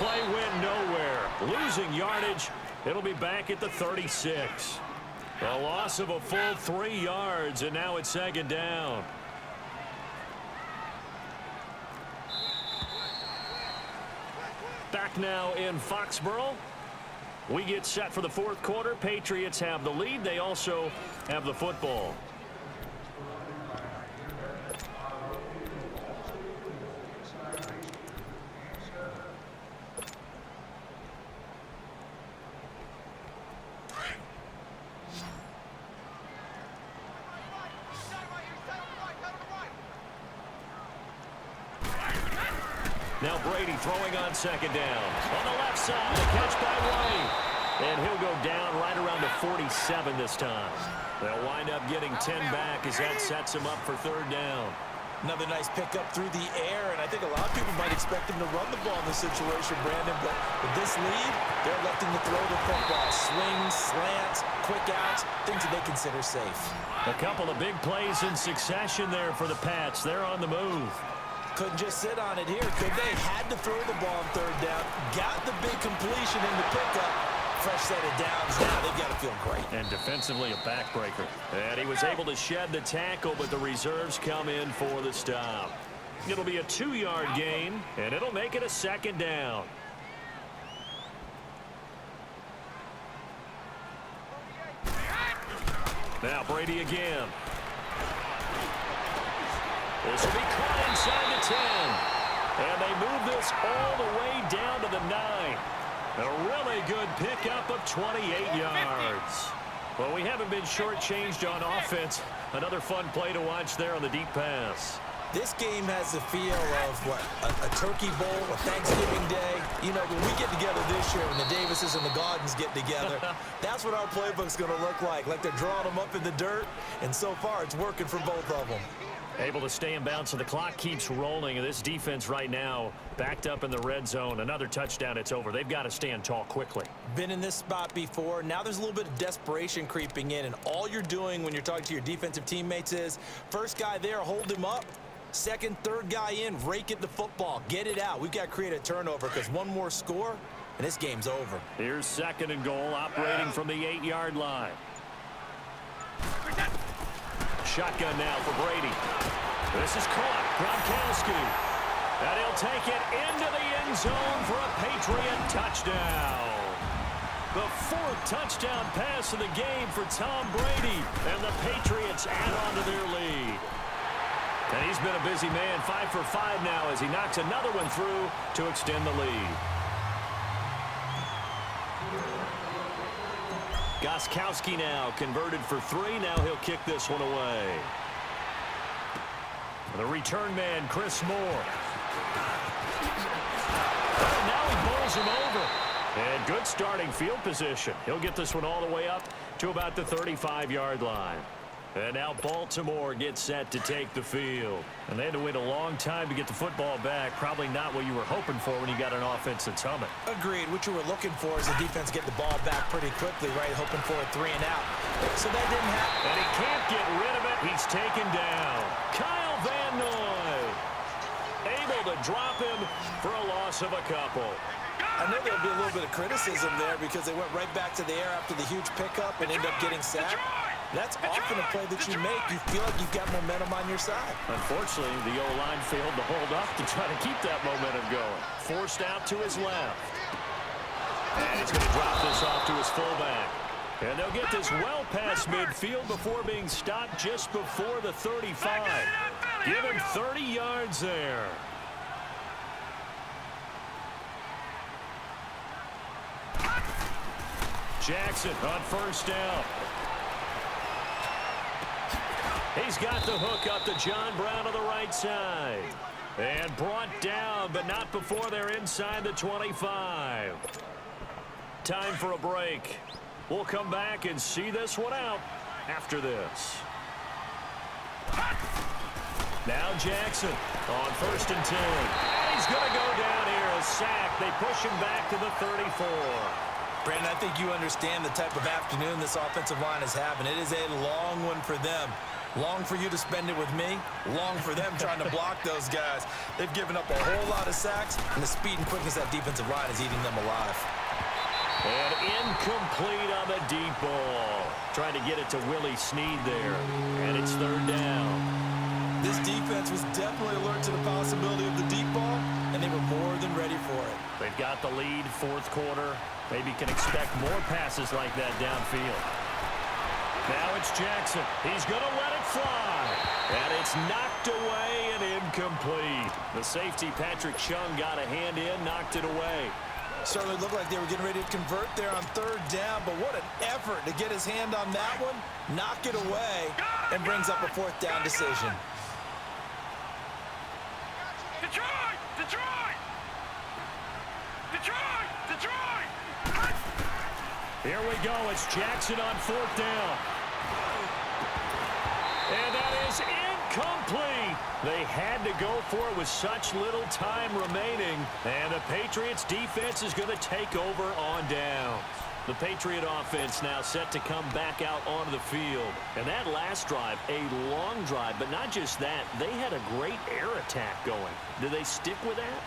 play went nowhere. Losing yardage. It'll be back at the 36. A loss of a full 3 yards, and now it's second down. Back now in Foxborough. We get set for the fourth quarter. Patriots have the lead. They also have the football. Now Brady throwing on second down. On the left side, a catch by White. And he'll go down right around the 47 this time. They'll wind up getting 10 back as that sets him up for third down. Another nice pickup through the air, and I think a lot of people might expect him to run the ball in this situation, Brandon, but with this lead, they're electing to throw the football. Swings, slants, quick outs, things that they consider safe. A couple of big plays in succession there for the Pats. They're on the move. Couldn't just sit on it here, could they? Had to throw the ball on third down. Got the big completion in the pickup. Fresh set of downs. Now they've got to feel great. And defensively a backbreaker. And he was able to shed the tackle, but the reserves come in for the stop. It'll be a 2-yard gain, and it'll make it a second down. Now Brady again. This will be caught inside the 10. And they move this all the way down to the 9. A really good pickup of 28 yards. Well, we haven't been shortchanged on offense. Another fun play to watch there on the deep pass. This game has the feel of, what, a turkey bowl, a Thanksgiving day. You know, when we get together this year, when the Davises and the Gaudens get together, that's what our playbook's going to look like they're drawing them up in the dirt, and so far it's working for both of them. Able to stay in bounds, so the clock keeps rolling. And this defense right now backed up in the red zone. Another touchdown, it's over. They've got to stand tall quickly. Been in this spot before. Now there's a little bit of desperation creeping in, and all you're doing when you're talking to your defensive teammates is, first guy there, hold him up. Second, third guy in, rake at the football. Get it out. We've got to create a turnover because one more score, and this game's over. Here's second and goal, operating from the 8-yard line. Shotgun now for Brady. This is caught. Gronkowski. And he'll take it into the end zone for a Patriot touchdown. The 4th touchdown pass of the game for Tom Brady. And the Patriots add on to their lead. And he's been a busy man, 5 for 5 now as he knocks another one through to extend the lead. Gronkowski now converted for 3. Now he'll kick this one away. The return man, Chris Moore. And now he bowls him over. And good starting field position. He'll get this one all the way up to about the 35-yard line. And now Baltimore gets set to take the field. And they had to wait a long time to get the football back. Probably not what you were hoping for when you got an offense that's humming. Agreed. What you were looking for is the defense get the ball back pretty quickly, right? Hoping for a 3 and out. So that didn't happen. And he can't get rid of it. He's taken down. Kyle Van Noy able to drop him for a loss of a couple. I know there'll be a little bit of criticism there because they went right back to the air after the huge pickup and ended up getting sacked. That's often a play that you make. You feel like you've got momentum on your side. Unfortunately, the O-line failed to hold up to try to keep that momentum going. Forced out to his left. And he's going to drop this off to his fullback. And they'll get this well past midfield before being stopped just before the 35. Give him 30 yards there. Jackson on first down. He's got the hook up to John Brown on the right side. And brought down, but not before they're inside the 25. Time for a break. We'll come back and see this one out after this. Now Jackson on first and 10. And he's going to go down here, a sack. They push him back to the 34. Brandon, I think you understand the type of afternoon this offensive line is having. It is a long one for them. Long for you to spend it with me. Long for them trying to block those guys. They've given up a whole lot of sacks, and the speed and quickness of that defensive line is eating them alive. And incomplete on the deep ball. Trying to get it to Willie Snead there. And it's third down. This defense was definitely alert to the possibility of the deep ball, and they were more than ready for it. They've got the lead, fourth quarter. Maybe can expect more passes like that downfield. Now it's Jackson. He's going to let it fly. And it's knocked away and incomplete. The safety, Patrick Chung, got a hand in, knocked it away. Certainly looked like they were getting ready to convert there on third down, but what an effort to get his hand on that one, knock it away, and brings up a fourth down decision. Detroit! Detroit! Detroit! Detroit! Here we go. It's Jackson on fourth down. And that is incomplete. They had to go for it with such little time remaining. And the Patriots defense is going to take over on down. The Patriot offense now set to come back out onto the field. And that last drive, a long drive, but not just that. They had a great air attack going. Do they stick with that?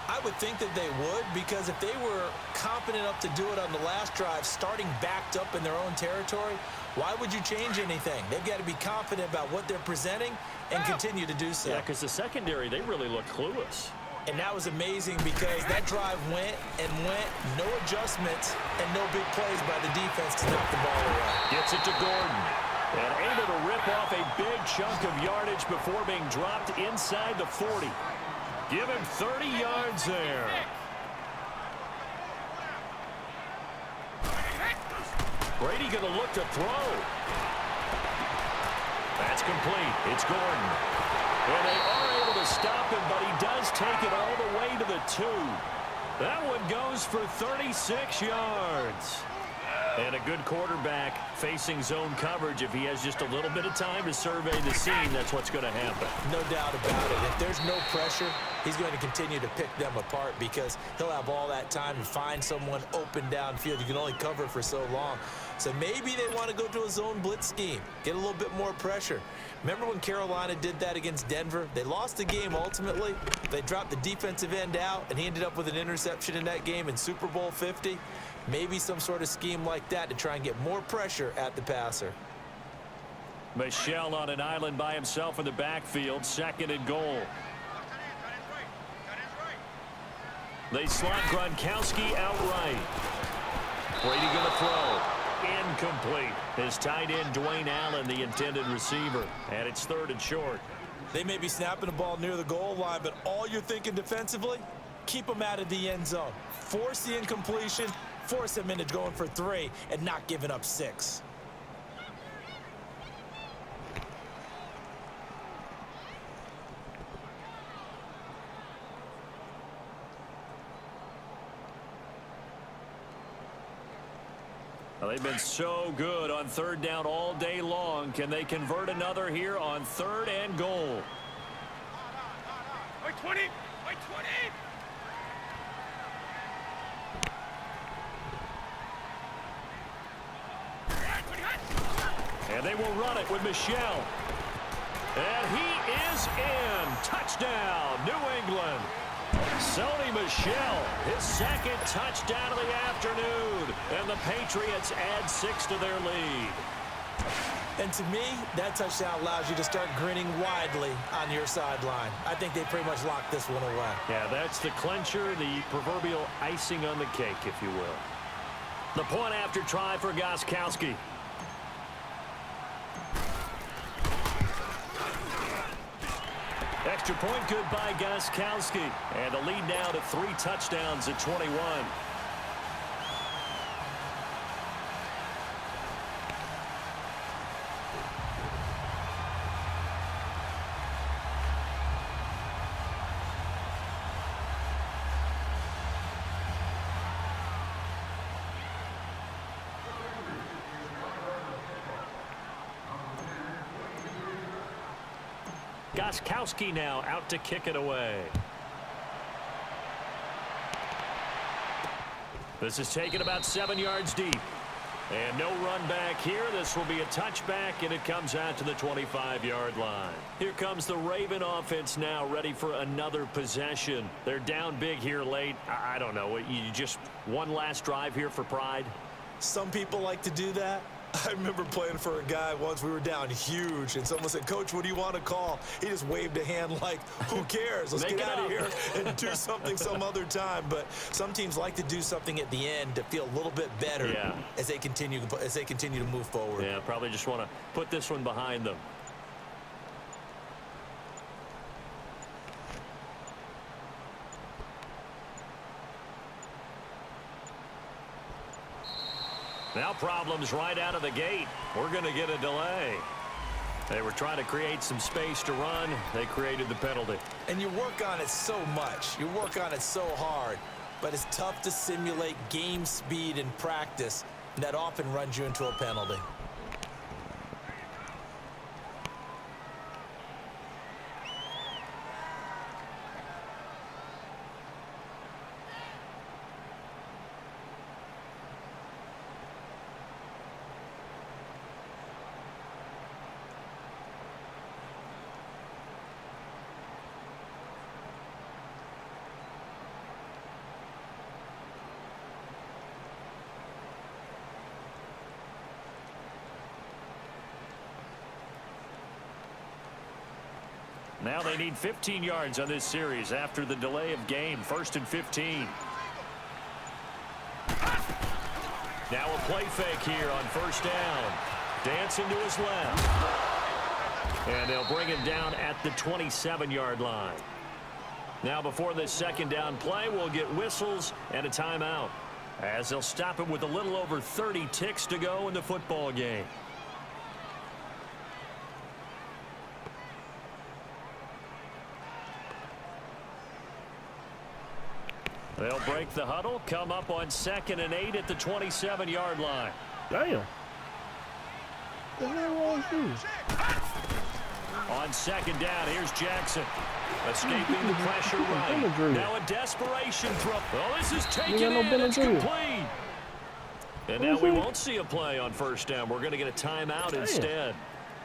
I would think that they would, because if they were confident enough to do it on the last drive, starting backed up in their own territory, why would you change anything? They've got to be confident about what they're presenting and continue to do so. Yeah, because the secondary, they really look clueless. And that was amazing because that drive went and went, no adjustments and no big plays by the defense to knock the ball away. Gets it to Gordon. And able to rip off a big chunk of yardage before being dropped inside the 40. Give him 30 yards there. Brady going to look to throw. That's complete. It's Gordon. And they are able to stop him, but he does take it all the way to the 2. That one goes for 36 yards. And a good quarterback facing zone coverage. If he has just a little bit of time to survey the scene, that's what's going to happen. No doubt about it. If there's no pressure, he's going to continue to pick them apart because he'll have all that time to find someone open downfield. You can only cover for so long. So maybe they want to go to a zone blitz scheme, get a little bit more pressure. Remember when Carolina did that against Denver? They lost the game ultimately. They dropped the defensive end out, and he ended up with an interception in that game in Super Bowl 50. Maybe some sort of scheme like that to try and get more pressure at the passer. Michel on an island by himself in the backfield, second and goal. They slot Gronkowski outright. Brady going to throw. Incomplete. His tight end, Dwayne Allen, the intended receiver. And it's third and short. They may be snapping the ball near the goal line, but all you're thinking defensively, keep them out of the end zone. Force the incompletion, force them into going for 3, and not giving up 6. Well, they've been so good on third down all day long. Can they convert another here on third and goal? Wait 20! Wait 20! And they will run it with Michel. And he is in. Touchdown, New England. Sony Michel, his second touchdown of the afternoon. And the Patriots add 6 to their lead. And to me, that touchdown allows you to start grinning widely on your sideline. I think they pretty much locked this one away. Yeah, that's the clincher, the proverbial icing on the cake, if you will. The point after try for Gostkowski. Extra point good by Gostkowski. And the lead now to 3 touchdowns at 21. Gostkowski now out to kick it away. This is taken about 7 yards deep. And no run back here. This will be a touchback, and it comes out to the 25-yard line. Here comes the Raven offense now, ready for another possession. They're down big here late. I don't know. You just one last drive here for pride? Some people like to do that. I remember playing for a guy once. We were down huge, and someone said, "Coach, what do you want to call?" He just waved a hand like, who cares? Let's get out of here and do something some other time. But some teams like to do something at the end to feel a little bit better as they continue to move forward. Yeah, probably just want to put this one behind them. Now problems right out of the gate. We're going to get a delay. They were trying to create some space to run. They created the penalty. And you work on it so much. You work on it so hard. But it's tough to simulate game speed in practice. And that often runs you into a penalty. Now they need 15 yards on this series after the delay of game. 1st and 15. Now a play fake here on 1st down. Dancing to his left. And they'll bring him down at the 27-yard line. Now before this 2nd down play, we'll get whistles and a timeout, as they'll stop it with a little over 30 ticks to go in the football game. They'll break the huddle, come up on 2nd and 8 at the 27-yard line. Damn. What the hell was this? On 2nd down, here's Jackson. Escaping the pressure right. Now a desperation throw. Oh, this is taken in. It's complete. And now we won't see a play on 1st down. We're going to get a timeout instead,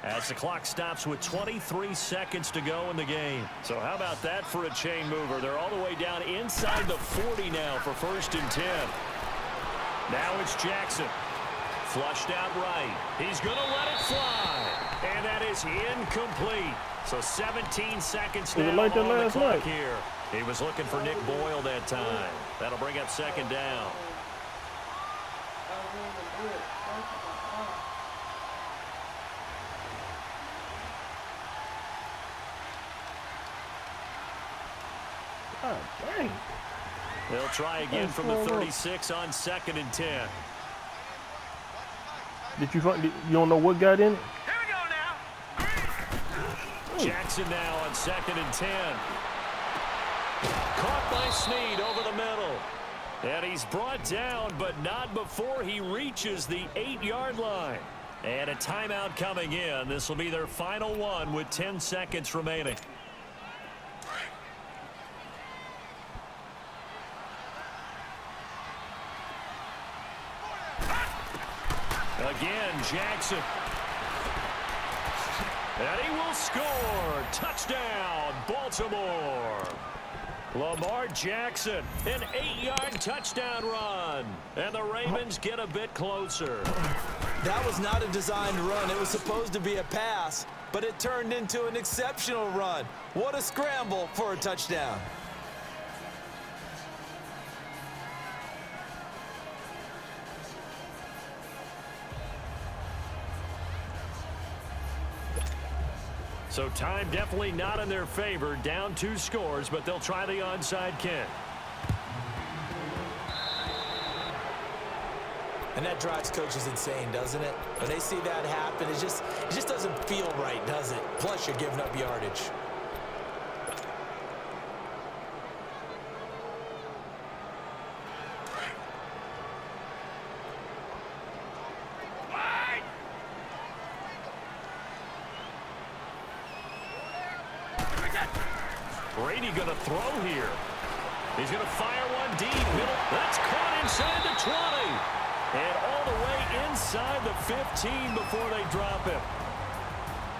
as the clock stops with 23 seconds to go in the game. So how about that for a chain mover? They're all the way down inside the 40 now for 1st and 10. Now it's Jackson. Flushed out right. He's going to let it fly. And that is incomplete. So 17 seconds now like on the clock night. here. He was looking for Nick Boyle that time. That'll bring up 2nd down. God dang. They'll try again from the 36 on 2nd and 10. You don't know what got in it? Here we go now. Jackson now on 2nd and 10. Caught by Snead over the middle. And he's brought down, but not before he reaches the 8-yard line. And a timeout coming in. This will be their final one with 10 seconds remaining. Again, Jackson. And he will score. Touchdown, Baltimore. Lamar Jackson, an 8-yard touchdown run. And the Ravens get a bit closer. That was not a designed run. It was supposed to be a pass, but it turned into an exceptional run. What a scramble for a touchdown. So time definitely not in their favor. Down 2 scores, but they'll try the onside kick. And that drives coaches insane, doesn't it? When they see that happen, it just doesn't feel right, does it? Plus, you're giving up yardage. Brady going to throw here. He's going to fire one deep. Middle. That's caught inside the 20. And all the way inside the 15 before they drop him.